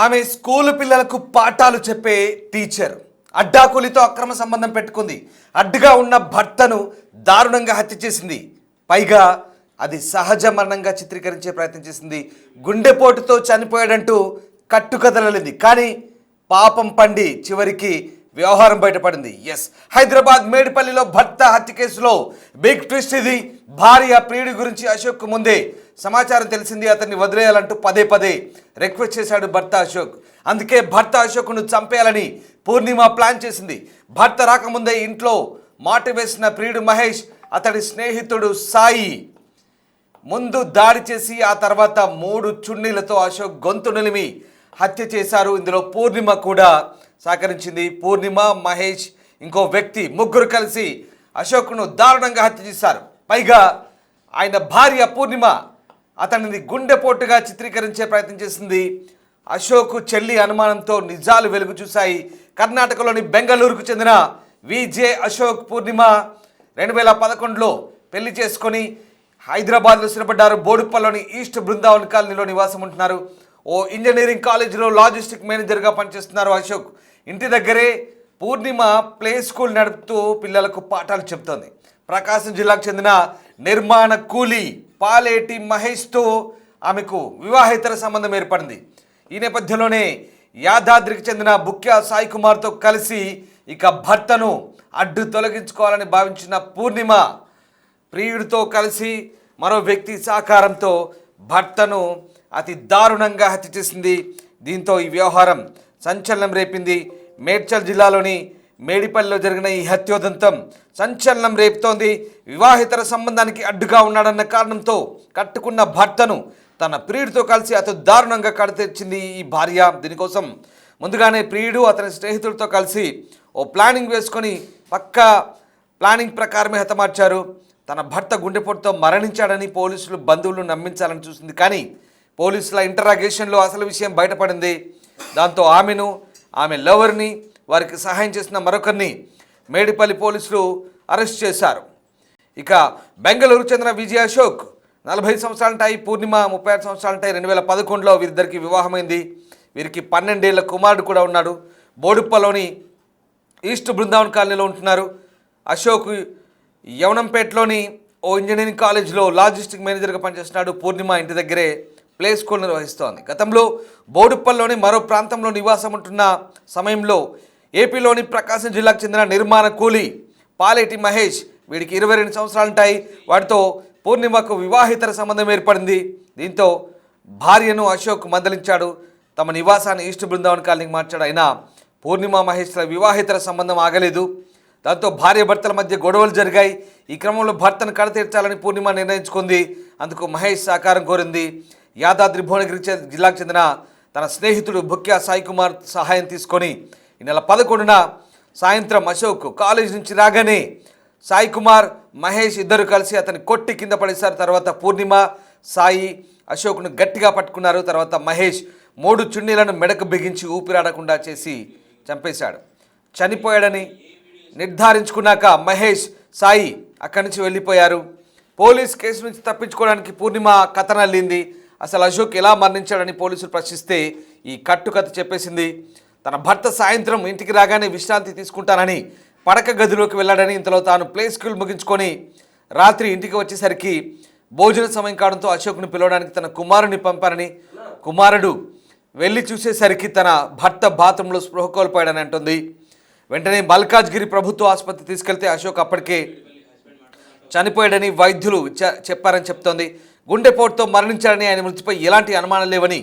ఆమె స్కూలు పిల్లలకు పాఠాలు చెప్పే టీచర్ అడ్డాకూలితో అక్రమ సంబంధం పెట్టుకుంది. అడ్డుగా ఉన్న భర్తను దారుణంగా హత్య చేసింది. పైగా అది సహజ మరణంగా చిత్రీకరించే ప్రయత్నం చేసింది. గుండెపోటుతో చనిపోయాడంటూ కట్టుకథలలింది. కానీ పాపం పండి చివరికి వ్యవహారం బయటపడింది. ఎస్, హైదరాబాద్ మేడిపల్లిలో భర్త హత్య కేసులో బిగ్ ట్విస్ట్ ఇది. భార్య ప్రియుడి గురించి అశోక్ ముందే సమాచారం తెలిసింది. అతన్ని వదిలేయాలంటూ పదే పదే రిక్వెస్ట్ చేశాడు భర్త అశోక్. అందుకే భర్త అశోక్ను చంపేయాలని పూర్ణిమ ప్లాన్ చేసింది. భర్త రాకముందే ఇంట్లో మాట వేసిన ప్రియుడు మహేష్, అతడి స్నేహితుడు సాయి ముందు దాడి చేసి ఆ తర్వాత 3 చున్నీలతో అశోక్ గొంతు నిలిమి హత్య చేశారు. ఇందులో పూర్ణిమ కూడా సహకరించింది. పూర్ణిమ, మహేష్, ఇంకో వ్యక్తి ముగ్గురు కలిసి అశోక్ను దారుణంగా హత్య చేశారు. పైగా ఆయన భార్య పూర్ణిమ అతనిని గుండెపోటుగా చిత్రీకరించే ప్రయత్నం చేసింది. అశోక్ చెల్లి అనుమానంతో నిజాలు వెలుగు చూశాయి. కర్ణాటకలోని బెంగళూరుకు చెందిన విజే అశోక్ పూర్ణిమ 2011లో పెళ్లి చేసుకొని హైదరాబాద్లో స్థిరపడ్డారు. బోడుప్పల్లోని ఈస్ట్ బృందావన్ కాలనీలో నివాసం ఉంటున్నారు. ఓ ఇంజనీరింగ్ కాలేజీలో లాజిస్టిక్ మేనేజర్గా పనిచేస్తున్నారు అశోక్. ఇంటి దగ్గరే పూర్ణిమ ప్లే స్కూల్ నడుపుతూ పిల్లలకు పాఠాలు చెప్తోంది. ప్రకాశం జిల్లాకు చెందిన నిర్మాణ కూలీ పాలేటి మహేష్తో ఆమెకు వివాహేతర సంబంధం ఏర్పడింది. ఈ నేపథ్యంలోనే యాదాద్రికి చెందిన బుక్యా సాయి కుమార్తో కలిసి ఇక భర్తను అడ్డు తొలగించుకోవాలని భావించిన పూర్ణిమ ప్రియుడితో కలిసి మరో వ్యక్తి సహకారంతో భర్తను అతి దారుణంగా హత్య చేసింది. దీంతో ఈ వ్యవహారం సంచలనం రేపింది. మేడ్చల్ జిల్లాలోని మేడిపల్లిలో జరిగిన ఈ హత్యోదంతం సంచలనం రేపుతోంది. వివాహితర సంబంధానికి అడ్డుగా ఉన్నాడన్న కారణంతో కట్టుకున్న భర్తను తన ప్రియుడితో కలిసి అతి దారుణంగా కడతెచ్చింది ఈ భార్య. దీనికోసం ముందుగానే ప్రియుడు అతని స్నేహితులతో కలిసి ఓ ప్లానింగ్ వేసుకొని పక్కా ప్లానింగ్ ప్రకారమే హతమార్చారు. తన భర్త గుండెపోటుతో మరణించాడని పోలీసులు బంధువులను నమ్మించాలని చూసింది. కానీ పోలీసుల ఇంటరాగేషన్లో అసలు విషయం బయటపడింది. దాంతో ఆమెను, ఆమె లవర్ని, వారికి సహాయం చేసిన మరొకరిని మేడిపల్లి పోలీసులు అరెస్ట్ చేశారు. ఇక బెంగళూరు చెందిన విజయ్ అశోక్ 40 సంవత్సరాలుంటాయి. పూర్ణిమ 36 సంవత్సరాలుంటాయి. 2011లో వీరిద్దరికి వివాహమైంది. వీరికి 12 ఏళ్ల కుమారుడు కూడా ఉన్నాడు. బోడుప్పలోని ఈస్ట్ బృందావన్ కాలనీలో ఉంటున్నారు. అశోక్ యవనంపేటలోని ఓ ఇంజనీరింగ్ కాలేజ్లో లాజిస్టిక్ మేనేజర్గా పనిచేస్తున్నాడు. పూర్ణిమ ఇంటి దగ్గరే ప్లే స్కూల్ నిర్వహిస్తోంది. గతంలో బోడుప్పల్లోని మరో ప్రాంతంలో నివాసం ఉంటున్న సమయంలో ఏపీలోని ప్రకాశం జిల్లాకు చెందిన నిర్మాణ కూలీ పాలేటి మహేష్, వీడికి 22 సంవత్సరాలుంటాయి. వాటితో పూర్ణిమకు వివాహితర సంబంధం ఏర్పడింది. దీంతో భార్యను అశోక్ మందలించాడు. తమ నివాసాన్ని ఈస్ట్ బృందావన్ కాలనీకి మార్చాడు. అయినా పూర్ణిమ మహేష్ల వివాహితర సంబంధం ఆగలేదు. దాంతో భార్య భర్తల మధ్య గొడవలు జరిగాయి. ఈ క్రమంలో భర్తను కడతీర్చాలని పూర్ణిమ నిర్ణయించుకుంది. అందుకు మహేష్ సహకారం కోరింది. యాదాద్రి భువనగిరి జిల్లాకు చెందిన తన స్నేహితుడు బుక్యా సాయి కుమార్ సహాయం తీసుకొని ఈ నెల 11న సాయంత్రం అశోక్ కాలేజ్ నుంచి రాగానే సాయి కుమార్, మహేష్ ఇద్దరు కలిసి అతన్ని కొట్టి కింద పడేశారు. తర్వాత పూర్ణిమ, సాయి అశోక్ను గట్టిగా పట్టుకున్నారు. తర్వాత మహేష్ 3 చున్నీలను మెడకు బిగించి ఊపిరాడకుండా చేసి చంపేశాడు. చనిపోయాడని నిర్ధారించుకున్నాక మహేష్, సాయి అక్కడి నుంచి వెళ్ళిపోయారు. పోలీస్ కేసు నుంచి తప్పించుకోవడానికి పూర్ణిమ కథనల్లింది. అసలు అశోక్ ఎలా మరణించాడని పోలీసులు ప్రశ్నిస్తే ఈ కట్టుకథ చెప్పేసింది. తన భర్త సాయంత్రం ఇంటికి రాగానే విశ్రాంతి తీసుకుంటానని పడక గదిలోకి వెళ్ళాడని, ఇంతలో తాను ప్లే స్కూల్ ముగించుకొని రాత్రి ఇంటికి వచ్చేసరికి భోజన సమయం కావడంతో అశోక్ను పిలవడానికి తన కుమారుని పంపానని, కుమారుడు వెళ్ళి చూసేసరికి తన భర్త బాత్రూంలో స్పృహ కోల్పోయాడని అంటుంది. వెంటనే మల్కాజ్గిరి ప్రభుత్వ ఆసుపత్రి తీసుకెళ్తే అశోక్ అప్పటికే చనిపోయాడని వైద్యులు చెప్పారని చెప్తోంది. గుండెపోటుతో మరణించాడని, ఆయన మృతిపై ఎలాంటి అనుమానం లేవని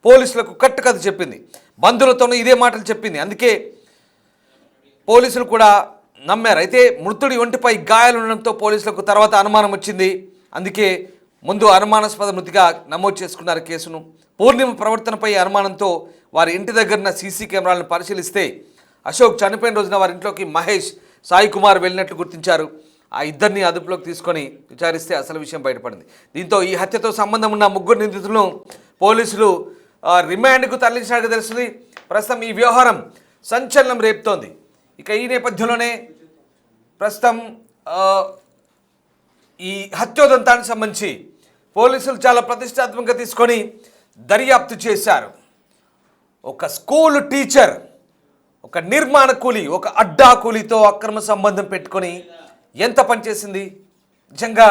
పోలీసులకు కట్టుకథ చెప్పింది. బంధువులతోనూ ఇదే మాటలు చెప్పింది. అందుకే పోలీసులు కూడా నమ్మారు. అయితే మృతుడి ఒంటిపై గాయాలు ఉండడంతో పోలీసులకు తర్వాత అనుమానం వచ్చింది. అందుకే ముందు అనుమానాస్పద మృతిగా నమోదు చేసుకున్నారు కేసును. పూర్ణిమ ప్రవర్తనపై అనుమానంతో వారి ఇంటి దగ్గర సీసీ కెమెరాలను పరిశీలిస్తే అశోక్ చనిపోయిన రోజున వారి ఇంట్లోకి మహేష్, సాయి కుమార్ వెళ్ళినట్లు గుర్తించారు. ఆ ఇద్దరిని అదుపులోకి తీసుకొని విచారిస్తే అసలు విషయం బయటపడింది. దీంతో ఈ హత్యతో సంబంధం ఉన్న 3 నిందితులను పోలీసులు రిమాండ్కు తరలించినట్టు తెలిసింది. ప్రస్తుతం ఈ వ్యవహారం సంచలనం రేపుతోంది. ఇక ఈ నేపథ్యంలోనే ప్రస్తుతం ఈ హత్యోదంతానికి సంబంధించి పోలీసులు చాలా ప్రతిష్టాత్మకంగా తీసుకొని దర్యాప్తు చేశారు. ఒక స్కూల్ టీచర్, ఒక నిర్మాణ కూలి, ఒక అడ్డా కూలితో అక్రమ సంబంధం పెట్టుకొని ఎంత పనిచేసింది? నిజంగా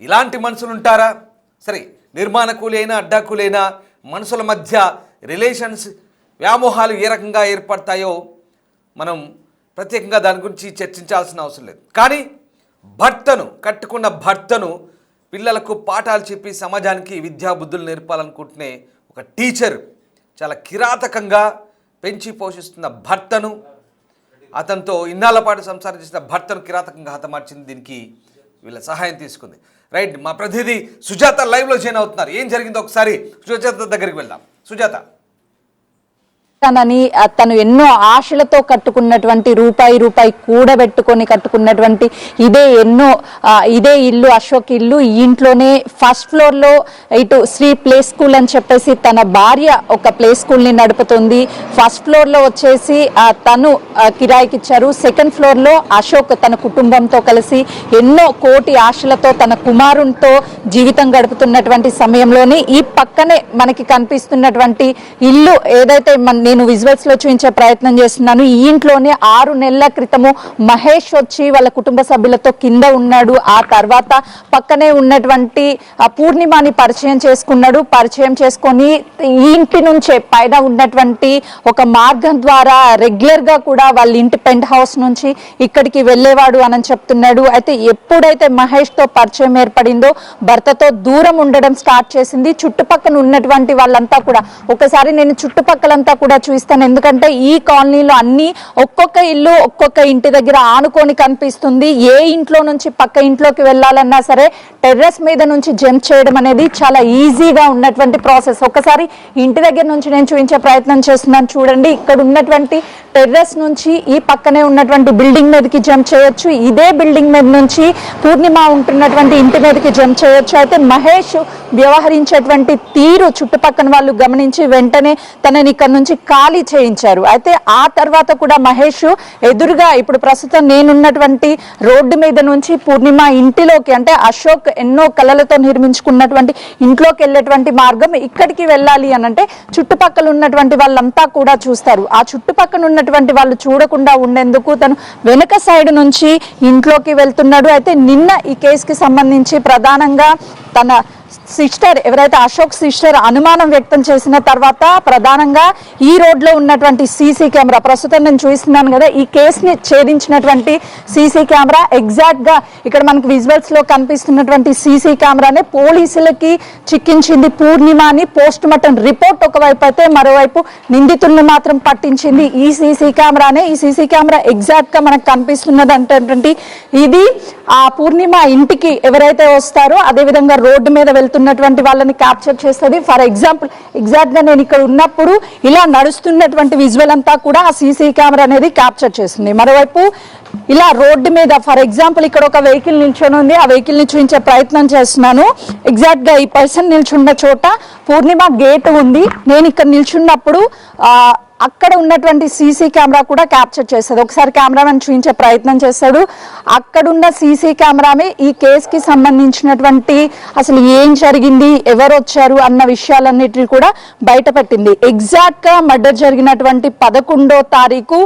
ఇలాంటి మనుషులు ఉంటారా? సరే, నిర్మాణ కూలి అయినా అడ్డా కూలి అయినా మనుషుల మధ్య రిలేషన్స్, వ్యామోహాలు ఏ రకంగా ఏర్పడతాయో మనం ప్రత్యేకంగా దాని గురించి చర్చించాల్సిన అవసరం లేదు. కానీ కట్టుకున్న భర్తను పిల్లలకు పాఠాలు చెప్పి సమాజానికి విద్యాబుద్ధులు నేర్పాలనుకుంటునే ఒక టీచర్ చాలా కిరాతకంగా పెంచి పోషిస్తున్న భర్తను, అతనితో ఇన్నాళ్ల పాటు సంసారం చేసిన భర్తను కిరాతకంగా హతమార్చింది. దీనికి వీళ్ళ సహాయం తీసుకుంది. రైట్, మా ప్రతినిధి సుజాత లైవ్లో జాయిన్ అవుతున్నారు. ఏం జరిగిందో ఒకసారి సుజాత దగ్గరికి వెళ్దాం. సుజాత, తను ఎన్నో ఆశలతో కట్టుకున్నటువంటి రూపాయి కూడబెట్టుకొని కట్టుకున్నటువంటి ఇదే ఇల్లు, అశోక్ ఇల్లు. ఈ ఇంట్లోనే ఫస్ట్ ఫ్లోర్ లో ఇటు శ్రీ ప్లే స్కూల్ అని చెప్పేసి తన భార్య ఒక ప్లే స్కూల్ ని నడుపుతుంది. ఫస్ట్ ఫ్లోర్ లో వచ్చేసి తను కిరాయికి ఇచ్చారు. సెకండ్ ఫ్లోర్ లో అశోక్ తన కుటుంబంతో కలిసి ఎన్నో కోటి ఆశలతో తన కుమారునితో జీవితం గడుపుతున్నటువంటి సమయంలోనే ఈ పక్కనే మనకి కనిపిస్తున్నటువంటి ఇల్లు ఏదైతే నేను విజువల్స్ లో చూపించే ప్రయత్నం చేస్తున్నాను. ఈ ఇంట్లోనే 6 నెలల క్రితము మహేష్ వచ్చి వాళ్ళ కుటుంబ సభ్యులతో కింద ఉన్నాడు. ఆ తర్వాత పక్కనే ఉన్నటువంటి పూర్ణిమని పరిచయం చేసుకున్నాడు. పరిచయం చేసుకొని ఈ ఇంటి నుంచే పైన ఉన్నటువంటి ఒక మార్గం ద్వారా రెగ్యులర్ గా కూడా వాళ్ళ ఇంటి పెంట్ హౌస్ నుంచి ఇక్కడికి వెళ్ళేవాడు అని చెప్తున్నాడు. అయితే ఎప్పుడైతే మహేష్ తో పరిచయం ఏర్పడిందో భర్తతో దూరం ఉండడం స్టార్ట్ చేసింది. చుట్టుపక్కల ఉన్నటువంటి వాళ్ళంతా కూడా, ఒకసారి నేను చుట్టుపక్కలంతా కూడా చూస్తాను, ఎందుకంటే ఈ కాలనీలో అన్ని ఒక్కొక్క ఇల్లు ఒక్కొక్క ఇంటి దగ్గర ఆనుకొని కనిపిస్తుంది. ఏ ఇంట్లో నుంచి పక్క ఇంట్లోకి వెళ్ళాలన్నా సరే టెర్రస్ మీద నుంచి జంప్ చేయడం అనేది చాలా ఈజీగా ఉన్నటువంటి ప్రాసెస్. ఒకసారి ఇంటి దగ్గర నుంచి నేను చూపించే ప్రయత్నం చేస్తున్నాను. చూడండి, ఇక్కడ ఉన్నటువంటి టెర్రస్ నుంచి ఈ పక్కనే ఉన్నటువంటి బిల్డింగ్ మీదకి జంప్ చేయొచ్చు. ఇదే బిల్డింగ్ మీద నుంచి పూర్ణిమ ఉంటున్నటువంటి ఇంటి మీదకి జంప్ చేయొచ్చు. అయితే మహేష్ వ్యవహరించేటువంటి తీరు చుట్టుపక్కల వాళ్ళు గమనించి వెంటనే తనని ఇక్కడ నుంచి ఖాళీ చేయించారు. అయితే ఆ తర్వాత కూడా మహేష్ ఎదురుగా ఇప్పుడు ప్రస్తుతం నేనున్నటువంటి రోడ్డు మీద నుంచి పూర్ణిమ ఇంటిలోకి, అంటే అశోక్ ఎన్నో కళలతో నిర్మించుకున్నటువంటి ఇంట్లోకి వెళ్ళేటువంటి మార్గం ఇక్కడికి వెళ్ళాలి అని అంటే చుట్టుపక్కల ఉన్నటువంటి వాళ్ళంతా కూడా చూస్తారు. ఆ చుట్టుపక్కల ఉన్నటువంటి వాళ్ళు చూడకుండా ఉండేందుకు తను వెనుక సైడ్ నుంచి ఇంట్లోకి వెళ్తున్నాడు. అయితే నిన్న ఈ కేసుకి సంబంధించి ప్రధానంగా తన సిస్టర్, ఎవరైతే అశోక్ సిస్టర్ అనుమానం వ్యక్తం చేసిన తర్వాత ప్రధానంగా ఈ రోడ్లో ఉన్నటువంటి సీసీ కెమెరా, ప్రస్తుతం నేను చూస్తున్నాను కదా, ఈ కేసుని ఛేదించినటువంటి సీసీ కెమెరా ఎగ్జాక్ట్ గా ఇక్కడ మనకు విజువల్స్ లో కనిపిస్తున్నటువంటి సీసీ కెమెరానే పోలీసులకి చిక్కించింది పూర్ణిమ అని పోస్ట్ మార్టం రిపోర్ట్ ఒకవైపు అయితే, మరోవైపు నిందితుల్ని మాత్రం పట్టించింది ఈ సీసీ కెమెరానే. ఈ సీసీ కెమెరా ఎగ్జాక్ట్ గా మనకు కనిపిస్తున్నది అంటే ఇది ఆ పూర్ణిమ ఇంటికి ఎవరైతే వస్తారో అదేవిధంగా రోడ్డు మీద వెళ్తున్నటువంటి వాళ్ళని క్యాప్చర్ చేస్తుంది. ఫర్ ఎగ్జాంపుల్ ఎగ్జాక్ట్ గా నేను ఇక్కడ ఉన్నప్పుడు ఇలా నడుస్తున్నటువంటి విజువల్ అంతా కూడా ఆ సీసీ కెమెరా అనేది క్యాప్చర్ చేస్తుంది. మరోవైపు ఇలా రోడ్డు మీద ఫర్ ఎగ్జాంపుల్ ఇక్కడ ఒక వెహికల్ నిల్చొని ఉంది, ఆ వెహికల్ ని చూపించే ప్రయత్నం చేస్తున్నాను. ఎగ్జాక్ట్ గా ఈ పర్సన్ నిల్చున్న చోట పూర్ణిమ గేట్ ఉంది. నేను ఇక్కడ నిల్చున్నప్పుడు అక్కడ ఉన్నటువంటి సీసీ కెమెరా కూడా క్యాప్చర్ చేస్తుంది. ఒకసారి కెమెరామెన్ చూపించే ప్రయత్నం చేస్తాడు. అక్కడున్న సీసీ కెమెరామే ఈ కేసుకి సంబంధించినటువంటి అసలు ఏం జరిగింది, ఎవరు వచ్చారు అన్న విషయాలన్నిటిని కూడా బయటపెట్టింది. ఎగ్జాక్ట్ గా మర్డర్ జరిగినటువంటి 11వ తారీఖు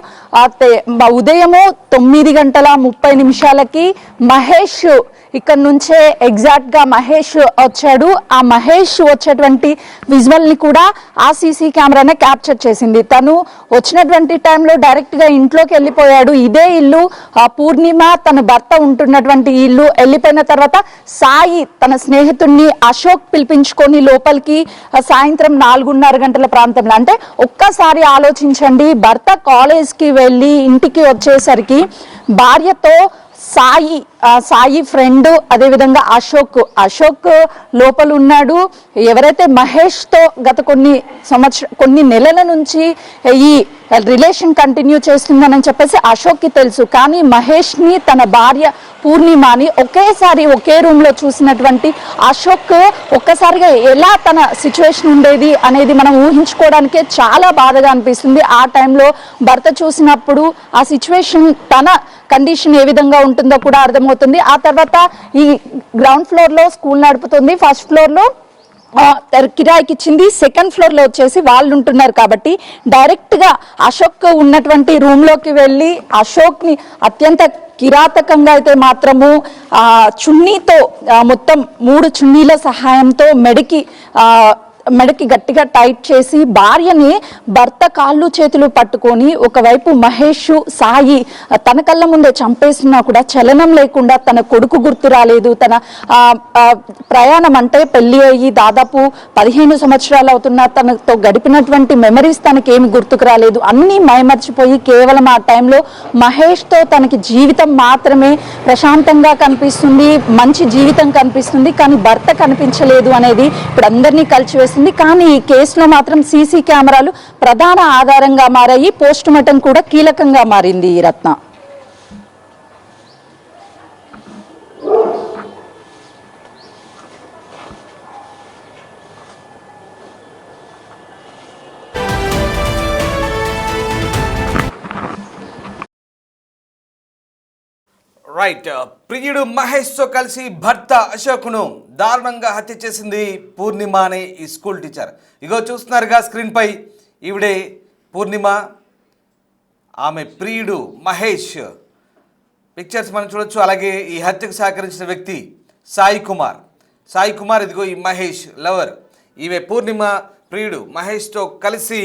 ఉదయము 9:30 మహేష్ ఇక్కడ నుంచే ఎగ్జాక్ట్ గా మహేష్ వచ్చాడు. ఆ మహేష్ వచ్చేటువంటి విజువల్ ని కూడా ఆ సీసీ కెమెరానే క్యాప్చర్ చేసింది. తను వచ్చినటువంటి టైంలో డైరెక్ట్ గా ఇంట్లోకి వెళ్ళిపోయాడు. ఇదే ఇల్లు పూర్ణిమ తన భర్త ఉంటున్నటువంటి ఇల్లు. వెళ్ళిపోయిన తర్వాత సాయి తన స్నేహితుడిని అశోక్ పిలిపించుకొని లోపలికి సాయంత్రం 4:30 ప్రాంతంలో, అంటే ఒక్కసారి ఆలోచించండి, భర్త కాలేజ్ కి వెళ్ళి ఇంటికి వచ్చేసరికి భార్యతో సాయి ఫ్రెండ్ అదేవిధంగా అశోక్ లోపల ఉన్నాడు. ఎవరైతే మహేష్ తో గత కొన్ని నెలల నుంచి ఈ రిలేషన్ కంటిన్యూ చేస్తుందని చెప్పేసి అశోక్ కి తెలుసు. కానీ మహేష్ ని తన భార్య పూర్ణిమని ఒకేసారి ఒకే రూమ్ లో చూసినటువంటి అశోక్ ఒక్కసారిగా ఎలా తన సిచ్యువేషన్ ఉండేది అనేది మనం ఊహించుకోవడానికే చాలా బాధగా అనిపిస్తుంది. ఆ టైంలో భర్త చూసినప్పుడు ఆ సిచ్యువేషన్, తన కండిషన్ ఏ విధంగా ఉంటుందో కూడా అర్థమవుతుంది. ఆ తర్వాత ఈ గ్రౌండ్ ఫ్లోర్ లో స్కూల్ నడుపుతుంది, ఫస్ట్ ఫ్లోర్ లో కిరాయికి ఇచ్చింది. సెకండ్ ఫ్లోర్ లో వచ్చేసి వాళ్ళు ఉంటున్నారు కాబట్టి డైరెక్ట్ గా అశోక్ ఉన్నటువంటి రూమ్ లోకి వెళ్ళి అశోక్ ని అత్యంత కిరాతకంగా అయితే మాత్రము చున్నీతో మొత్తం 3 చున్నీల సహాయంతో మెడకి గట్టిగా టైట్ చేసి భార్యని భర్త కాళ్ళు చేతులు పట్టుకొని ఒకవైపు మహేష్ సాయి తన కళ్ళ ముందే చంపేసినా కూడా చలనం లేకుండా తన కొడుకు గుర్తు రాలేదు. తన ప్రయాణం అంటే పెళ్లి అయ్యి దాదాపు 15 సంవత్సరాలు అవుతున్నా తనతో గడిపినటువంటి మెమరీస్ తనకేమి గుర్తుకు రాలేదు. అన్నీ మైమర్చిపోయి కేవలం ఆ టైంలో మహేష్తో తనకి జీవితం మాత్రమే ప్రశాంతంగా కనిపిస్తుంది, మంచి జీవితం కనిపిస్తుంది, కానీ భర్త కనిపించలేదు అనేది ఇప్పుడు అందరినీ కలిసివేస్తుంది. కానీ ఈ కేసులో మాత్రం సీసీ కెమెరాలు ప్రధాన ఆధారంగా మారాయి. పోస్ట్ మార్టం కూడా కీలకంగా మారింది. ఈ రత్న రైట్, ప్రియుడు మహేష్తో కలిసి భర్త అశోక్ను దారుణంగా హత్య చేసింది పూర్ణిమ అనే ఈ స్కూల్ టీచర్. ఇగో చూస్తున్నారుగా స్క్రీన్పై, ఈవిడే పూర్ణిమ, ఆమె ప్రియుడు మహేష్. పిక్చర్స్ మనం చూడొచ్చు. అలాగే ఈ హత్యకు సహకరించిన వ్యక్తి సాయి కుమార్, ఇదిగో ఈ మహేష్ లవర్. ఈమె పూర్ణిమ ప్రియుడు మహేష్తో కలిసి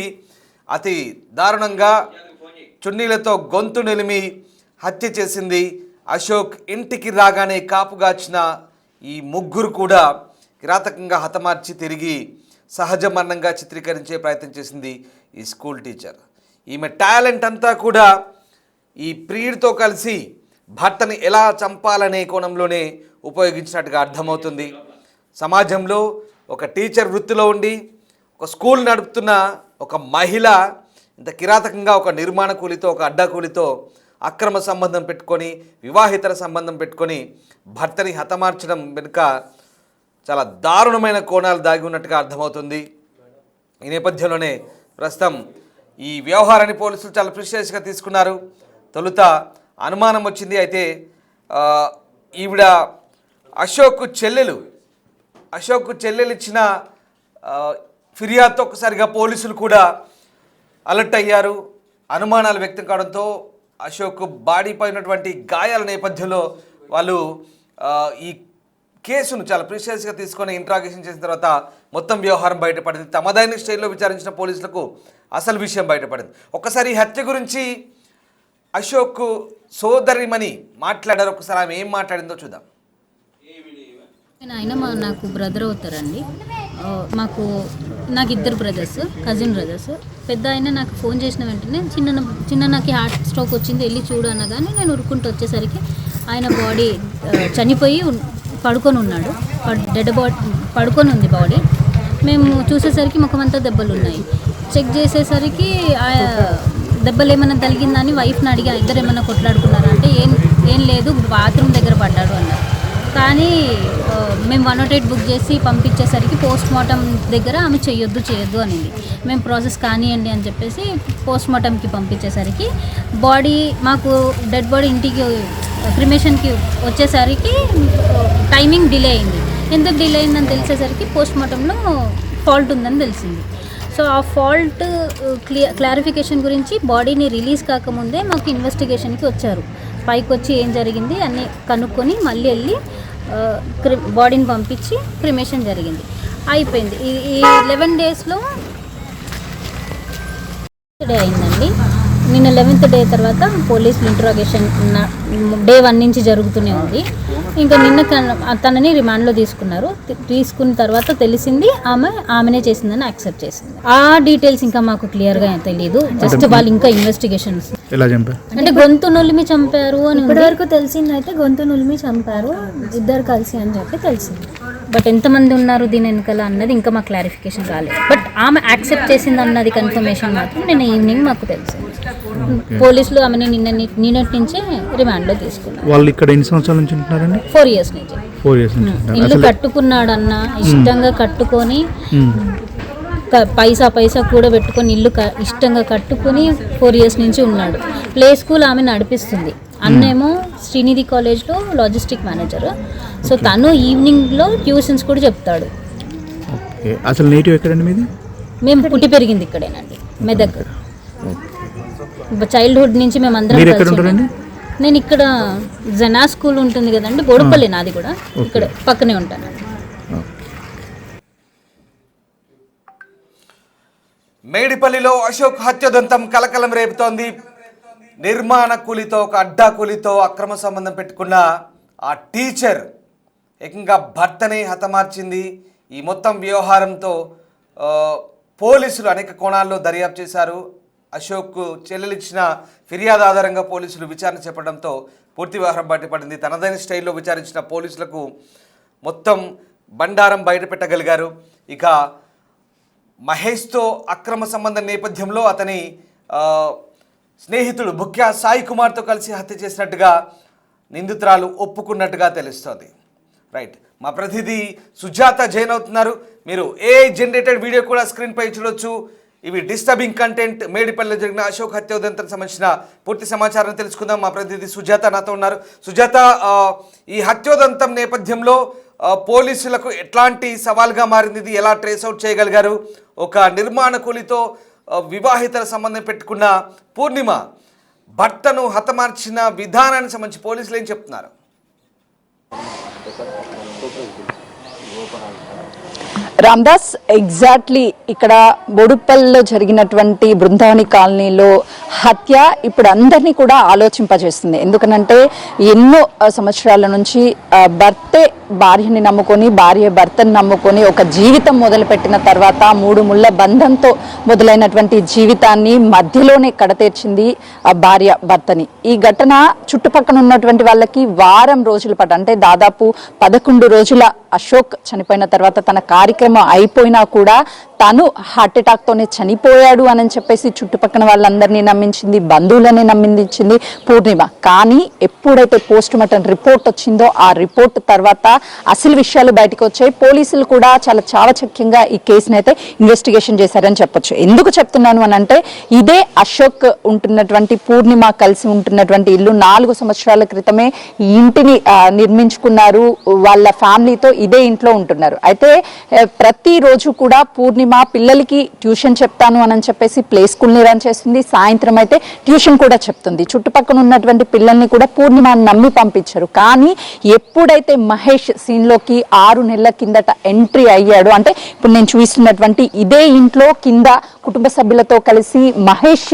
అతి దారుణంగా చున్నీలతో గొంతు నిలిమి హత్య చేసింది. అశోక్ ఇంటికి రాగానే కాపుగాచిన ఈ ముగ్గురు కూడా కిరాతకంగా హతమార్చి తిరిగి సహజ మరణంగా చిత్రీకరించే ప్రయత్నం చేసింది ఈ స్కూల్ టీచర్. ఈమె టాలెంట్ అంతా కూడా ఈ ప్రియుడితో కలిసి భర్తని ఎలా చంపాలనే కోణంలోనే ఉపయోగించినట్టుగా అర్థమవుతుంది. సమాజంలో ఒక టీచర్ వృత్తిలో ఉండి ఒక స్కూల్ నడుపుతున్న ఒక మహిళ ఇంత కిరాతకంగా ఒక నిర్మాణ కూలితో, ఒక అడ్డా కూలితో అక్రమ సంబంధం పెట్టుకొని, వివాహితర సంబంధం పెట్టుకొని భర్తని హతమార్చడం వెనుక చాలా దారుణమైన కోణాలు దాగి ఉన్నట్టుగా అర్థమవుతుంది. ఈ నేపథ్యంలోనే ప్రస్తుతం ఈ వ్యవహారాన్ని పోలీసులు చాలా ప్రిసీరియస్గా తీసుకున్నారు. తొలుత అనుమానం వచ్చింది. అయితే ఈవిడ అశోక్ చెల్లెలు ఇచ్చిన ఫిర్యాదుతో ఒక్కసారిగా పోలీసులు కూడా అలర్ట్ అయ్యారు. అనుమానాలు వ్యక్తం కావడంతో అశోక్ బాడీ పైనటువంటి గాయాల నేపథ్యంలో వాళ్ళు ఈ కేసును చాలా ప్రిసీరియస్గా తీసుకొని ఇంట్రాగేషన్ చేసిన తర్వాత మొత్తం వ్యవహారం బయటపడింది. తమదైన స్టైల్లో విచారించిన పోలీసులకు అసలు విషయం బయటపడింది. ఒక్కసారి ఈ హత్య గురించి అశోక్ సోదరిమణి మాట్లాడారు. ఒకసారి ఆమె ఏం మాట్లాడిందో చూద్దాం. ఆయన నాకు బ్రదర్ అవుతారండి. నాకు 2 బ్రదర్స్, కజిన్ బ్రదర్స్. పెద్ద ఆయన నాకు ఫోన్ చేసిన వెంటనే చిన్న నాకు హార్ట్ స్ట్రోక్ వచ్చింది, వెళ్ళి చూడు అనగానే నేను ఉరుక్కుంటూ వచ్చేసరికి ఆయన బాడీ చనిపోయి పడుకొని ఉన్నాడు. డెడ్ బాడీ పడుకొని ఉంది బాడీ. మేము చూసేసరికి ముఖమంతా దెబ్బలు ఉన్నాయి. చెక్ చేసేసరికి దెబ్బలు ఏమైనా తగిలిందని వైఫ్ని అడిగా, ఇద్దరు ఏమైనా కొట్లాడుకున్నారా అంటే ఏం లేదు, బాత్రూమ్ దగ్గర పడ్డాడు అన్నారు. కానీ మేము 108 బుక్ చేసి పంపించేసరికి పోస్ట్ మార్టం దగ్గర ఆమె చేయొద్దు అనింది. మేము ప్రాసెస్ కానివ్వండి అని చెప్పేసి పోస్ట్ మార్టంకి పంపించేసరికి మాకు డెడ్ బాడీ ఇంటికి క్రిమేషన్కి వచ్చేసరికి టైమింగ్ డిలే అయింది. ఎందుకు డిలే అయిందని తెలిసేసరికి పోస్ట్ మార్టంలో ఫాల్ట్ ఉందని తెలిసింది. సో ఆ ఫాల్ట్ క్లారిఫికేషన్ గురించి బాడీని రిలీజ్ కాకముందే మాకు ఇన్వెస్టిగేషన్కి వచ్చారు. పైకి వచ్చి ఏం జరిగింది అన్నీ కనుక్కొని మళ్ళీ వెళ్ళి బాడీని పంపించి క్రిమేషన్ జరిగింది, అయిపోయింది. ఈ 11 డేస్లో డే అయిందండి. నిన్న 11th డే తర్వాత పోలీసులు ఇంట్రాగేషన్ డే 1 నుంచి జరుగుతూనే ఉంది. ఇంకా నిన్న తనని రిమాండ్లో తీసుకున్న తర్వాత తెలిసింది ఆమెనే చేసిందని యాక్సెప్ట్ చేసింది. ఆ డీటెయిల్స్ ఇంకా మాకు క్లియర్గా తెలియదు. జస్ట్ వాళ్ళు ఇంకా ఇన్వెస్టిగేషన్స్ అంటే గొంతు నులిమి చంపారు అని ఇప్పటివరకు తెలిసింది. అయితే గొంతు నులిమి చంపారు ఇద్దరు కలిసి అని చెప్పి తెలిసింది. బట్ ఎంతమంది ఉన్నారు దీని వెనకాల అన్నది ఇంకా మాకు క్లారిఫికేషన్ రాలేదు. బట్ ఆమె యాక్సెప్ట్ చేసింది అన్నది కన్ఫర్మేషన్ మాత్రం నిన్న ఈవినింగ్ మాకు తెలిసింది. పోలీసులు ఆమెని నిన్నటి నుంచే రిమాండ్లో తీసుకున్నారు. వాళ్ళు ఇక్కడ ఎన్ని సంవత్సరాల నుంచి ఉంటున్నారండి? 4 years నుంచి. 4 years నుంచి. ఇల్లు కట్టుకున్నాడన్న ఇష్టంగా కట్టుకొని పైసా కూడా పెట్టుకొని ఇల్లు ఇష్టంగా కట్టుకుని 4 years నుంచి ఉన్నాడు. ప్లే స్కూల్ ఆమె నడిపిస్తుంది. అన్నేమో శ్రీనిధి కాలేజ్లో లాజిస్టిక్ మేనేజర్. సో తను ఈవినింగ్లో ట్యూషన్స్ కూడా చెప్తాడు. ఓకే. అసలు నేటివ్ ఎక్కడండి మీది? మేము పుట్టి పెరిగింది ఇక్కడేనండి, మెదక్. చైల్డ్హుడ్ నుంచి మేము అందరం మీరు ఎక్కడ కలిసి ఉంటారండి? ఉన్నాం. నేను ఇక్కడ జనా స్కూల్ ఉంటుంది కదండి, బోడుపల్లి నాది కూడా, ఇక్కడ పక్కనే ఉంటానండి. మేడిపల్లిలో అశోక్ హత్యోదంతం కలకలం రేపుతోంది. నిర్మాణ కూలితో ఒక అడ్డా కూలితో అక్రమ సంబంధం పెట్టుకున్న ఆ టీచర్ ఏకంగా భర్తని హతమార్చింది. ఈ మొత్తం వ్యవహారంతో పోలీసులు అనేక కోణాల్లో దర్యాప్తు చేశారు. అశోక్ చెల్లెలిచ్చిన ఫిర్యాదు ఆధారంగా పోలీసులు విచారణ చేపట్టడంతో పూర్తి వ్యవహారం బయటపడింది. తనదైన స్టైల్లో విచారించిన పోలీసులకు మొత్తం బండారం బయటపెట్టగలిగారు. ఇక మహేష్తో అక్రమ సంబంధం నేపథ్యంలో అతని స్నేహితుడు బుక్యా సాయి కుమార్తో కలిసి హత్య చేసినట్టుగా నిందితురాలు ఒప్పుకున్నట్టుగా తెలుస్తోంది. రైట్, మా ప్రతినిధి సుజాత జైన్ అవుతున్నారు. మీరు జనరేటెడ్ వీడియో కూడా స్క్రీన్పై చూడొచ్చు. ఇవి డిస్టర్బింగ్ కంటెంట్. మేడిపల్లిలో జరిగిన అశోక్ హత్యోదంతం సంబంధించిన పూర్తి సమాచారం తెలుసుకుందాం. మా ప్రతినిధి సుజాత నాతో ఉన్నారు. సుజాత, ఈ హత్యోదంతం నేపథ్యంలో పోలీసులకు ఎట్లాంటి సవాల్గా మారింది? ఇది ఎలా ట్రేస్అవుట్ చేయగలిగారు? ఒక నిర్మాణ కూలితో వివాహితల సంబంధం పెట్టుకున్న పూర్ణిమ భర్తను హతమార్చిన విధానానికి సంబంధించి పోలీసులు ఏం చెప్తున్నారు? రామ్దాస్, ఎగ్జాక్ట్లీ ఇక్కడ బోడుపల్లిలో జరిగినటువంటి బృందావని కాలనీలో హత్య ఇప్పుడు అందరినీ కూడా ఆలోచింపజేస్తుంది. ఎందుకనంటే ఎన్నో సంవత్సరాల నుంచి భర్తే భార్యని నమ్ముకొని, భార్య భర్తని నమ్ముకొని ఒక జీవితం మొదలుపెట్టిన తర్వాత 3 ముళ్ళ బంధంతో మొదలైనటువంటి జీవితాన్ని మధ్యలోనే కడతీర్చింది ఆ భార్య భర్తని. ఈ ఘటన చుట్టుపక్కల ఉన్నటువంటి వాళ్ళకి వారం రోజుల పాటు, అంటే దాదాపు 11 రోజుల అశోక్ చనిపోయిన తర్వాత తన కార్యక్రమం అయిపోయినా కూడా తను హార్ట్ అటాక్ తోనే చనిపోయాడు అని చెప్పేసి చుట్టుపక్కల వాళ్ళందరినీ నమ్మించింది, బంధువులని నమ్మించింది పూర్ణిమ. కానీ ఎప్పుడైతే పోస్ట్ మార్టం రిపోర్ట్ వచ్చిందో ఆ రిపోర్ట్ తర్వాత అసలు విషయాలు బయటకు వచ్చాయి. పోలీసులు కూడా చాలా చావచక్యంగా ఈ కేసుని అయితే ఇన్వెస్టిగేషన్ చేశారని చెప్పొచ్చు. ఎందుకు చెప్తున్నాను అని అంటే, ఇదే అశోక్ ఉంటున్నటువంటి పూర్ణిమ కలిసి ఉంటున్నటువంటి ఇల్లు 4 సంవత్సరాల క్రితమే ఈ ఇంటిని నిర్మించుకున్నారు. వాళ్ళ ఫ్యామిలీతో ఇదే ఇంట్లో ఉంటున్నారు. అయితే ప్రతిరోజు కూడా పూర్ణిమ పిల్లలకి ట్యూషన్ చెప్తాను అని చెప్పేసి ప్లే స్కూల్ని రన్ చేస్తుంది. సాయంత్రం అయితే ట్యూషన్ కూడా చెప్తుంది. చుట్టుపక్కల ఉన్నటువంటి పిల్లల్ని కూడా పూర్ణిమ నమ్మి పంపించారు. కానీ ఎప్పుడైతే మహేష్ సీన్లోకి 6 నెలల కిందట ఎంట్రీ అయ్యాడు, అంటే ఇప్పుడు నేను చూస్తున్నటువంటి ఇదే ఇంట్లో కింద కుటుంబ సభ్యులతో కలిసి మహేష్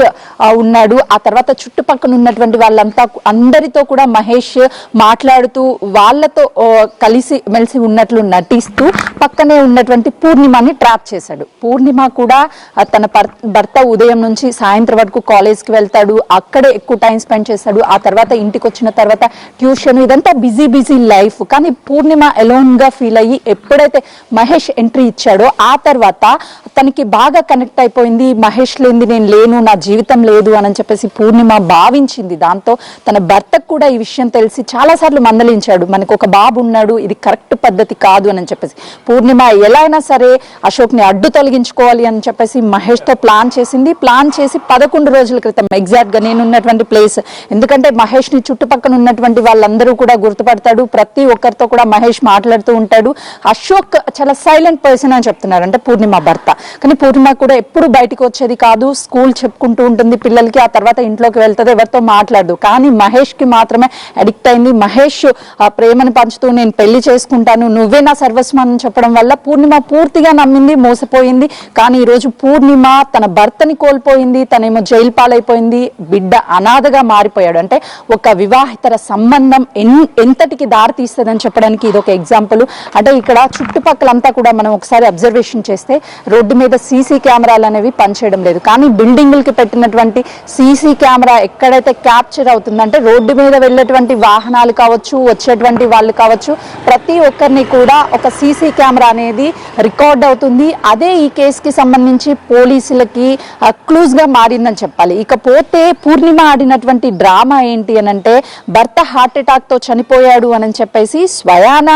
ఉన్నాడు. ఆ తర్వాత చుట్టుపక్కల ఉన్నటువంటి వాళ్ళంతా అందరితో కూడా మహేష్ మాట్లాడుతూ వాళ్ళతో కలిసి మెలిసి ఉన్నట్లు నటిస్తూ పక్కనే ఉన్నటువంటి పూర్ణిమని ట్రాప్ చేశాడు. పూర్ణిమ కూడా తన భర్త ఉదయం నుంచి సాయంత్రం వరకు కాలేజ్కి వెళ్తాడు, అక్కడే ఎక్కువ టైం స్పెండ్ చేస్తాడు. ఆ తర్వాత ఇంటికి వచ్చిన తర్వాత ట్యూషన్, ఇదంతా బిజీ లైఫ్. కానీ పూర్ణిమ అలోన్ గా ఫీల్ అయ్యి ఎప్పుడైతే మహేష్ ఎంట్రీ ఇచ్చాడో ఆ తర్వాత తనకి బాగా కనెక్ట్ అయిపోయింది. మహేష్ లేనిది నేను లేను, నా జీవితం లేదు అని చెప్పేసి పూర్ణిమ భావించింది. దాంతో తన భర్తకు కూడా ఈ విషయం తెలిసి చాలాసార్లు మందలించాడు, మనకు ఒక బాబు ఉన్నాడు, ఇది కరెక్ట్ పద్ధతి కాదు అని చెప్పేసి. పూర్ణిమ ఎలా అయినా సరే అశోక్ని అడ్డు తొలగించుకోవాలి అని చెప్పేసి మహేష్తో ప్లాన్ చేసింది. ప్లాన్ చేసి 11 రోజుల క్రితం ఎగ్జాక్ట్గా నేనున్నటువంటి ప్లేస్, ఎందుకంటే మహేష్ని చుట్టుపక్కల ఉన్నటువంటి వాళ్ళందరూ కూడా గుర్తుపడతాడు, ప్రతి ఒక్కరితో కూడా మహేష్ మాట్లాడుతూ ఉంటాడు. అశోక్ చాలా సైలెంట్ పర్సన్ అని చెప్తున్నారు, అంటే పూర్ణిమ భర్త. కానీ పూర్ణిమ కూడా ఎప్పుడు బయటకు వచ్చేది కాదు, స్కూల్ చెప్పుకుంటూ ఉంటుంది పిల్లలకి, ఆ తర్వాత ఇంట్లోకి వెళ్తుంది, ఎవరితో మాట్లాడదు. కానీ మహేష్కి మాత్రమే అడిక్ట్ అయింది. మహేష్ ఆ ప్రేమను పంచుతూ నేను పెళ్లి చేసుకుంటాను, నువ్వే నా సర్వస్వం అని చెప్పడం వల్ల పూర్ణిమ పూర్తిగా నమ్మింది, మోసపోయింది. కానీ ఈరోజు పూర్ణిమ తన భర్తని కోల్పోయింది, తనేమో జైలు పాలైపోయింది, బిడ్డ అనాథగా మారిపోయాడు. అంటే ఒక వివాహితర సంబంధం ఎంతటికి దారి తీస్తుందని చెప్పడానికి ఇది ఒక ఎగ్జాంపుల్. అంటే ఇక్కడ చుట్టుపక్కలంతా కూడా మనం ఒకసారి అబ్జర్వేషన్ చేస్తే రోడ్డు మీద సీసీ కెమెరాలు అనేవి పనిచేయడం లేదు. కానీ బిల్డింగులకి పెట్టినటువంటి సీసీ కెమెరా ఎక్కడైతే క్యాప్చర్ అవుతుందంటే రోడ్డు మీద వెళ్ళేటువంటి వాహనాలు కావచ్చు, వచ్చేటువంటి వాళ్ళు కావచ్చు, ప్రతి ఒక్కరిని కూడా ఒక సీసీ కెమెరా అనేది రికార్డ్ అవుతుంది. అదే ఈ కేసుకి సంబంధించి పోలీసులకి క్లూజ్ గా మారిందని చెప్పాలి. ఇకపోతే పూర్ణిమ ఆడినటువంటి డ్రామా ఏంటి అని అంటే, భర్త హార్ట్ అటాక్ తో చనిపోయాడు అని చెప్పేసి స్వయాన భయాన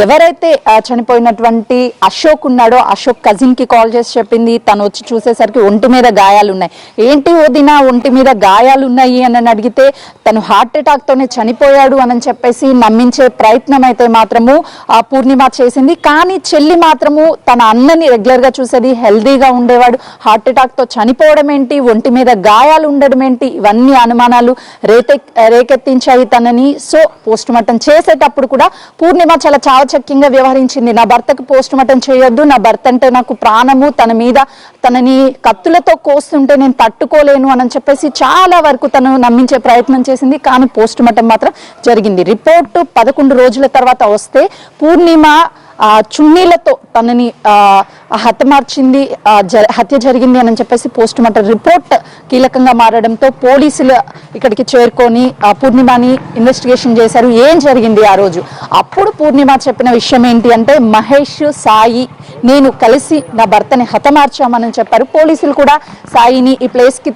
ఎవరైతే చనిపోయినటువంటి అశోక్ ఉన్నాడో అశోక్ కజిన్ కి కాల్ చేసి చెప్పింది. తను వచ్చి చూసేసరికి ఒంటి మీద గాయాలు ఉన్నాయి. ఏంటి వదిన ఒంటి మీద గాయాలు ఉన్నాయి అని అడిగితే తను హార్ట్ అటాక్ తోనే చనిపోయాడు అని చెప్పేసి నమ్మించే ప్రయత్నం అయితే మాత్రము పూర్ణిమ చేసింది. కానీ చెల్లి మాత్రము తన అన్నని రెగ్యులర్ గా చూసేది, హెల్దీగా ఉండేవాడు, హార్ట్ అటాక్ తో చనిపోవడం ఏంటి, ఒంటి మీద గాయాలు ఉండడం ఏంటి, ఇవన్నీ అనుమానాలు రేకెత్తించాయి తనని. సో పోస్ట్ మార్టం చేసేటప్పుడు కూడా పూర్ణిమ చాలా చావచక్యంగా వ్యవహరించింది. నా భర్తకు పోస్ట్ మార్టం చేయొద్దు, నా భర్త అంటే నాకు ప్రాణము, తనని కత్తులతో కోస్తుంటే నేను తట్టుకోలేను అని చెప్పేసి చాలా వరకు తను నమ్మించే ప్రయత్నం చేసింది. కానీ పోస్ట్ మార్టం మాత్రం జరిగింది. రిపోర్టు 11 రోజుల తర్వాత వస్తే పూర్ణిమ చున్నీలతో తనని హతమార్చింది, హత్య జరిగింది అని చెప్పేసి పోస్ట్ మార్టం రిపోర్ట్ కీలకంగా మారడంతో పోలీసులు ఇక్కడికి చేరుకొని పూర్ణిమని ఇన్వెస్టిగేషన్ చేశారు. ఏం జరిగింది ఆ రోజు? అప్పుడు పూర్ణిమ చెప్పిన విషయం ఏంటి అంటే, మహేష్, సాయి నేను కలిసి నా భర్తని హతమార్చామని చెప్పారు. పోలీసులు కూడా సాయిని ఈ ప్లేస్కి,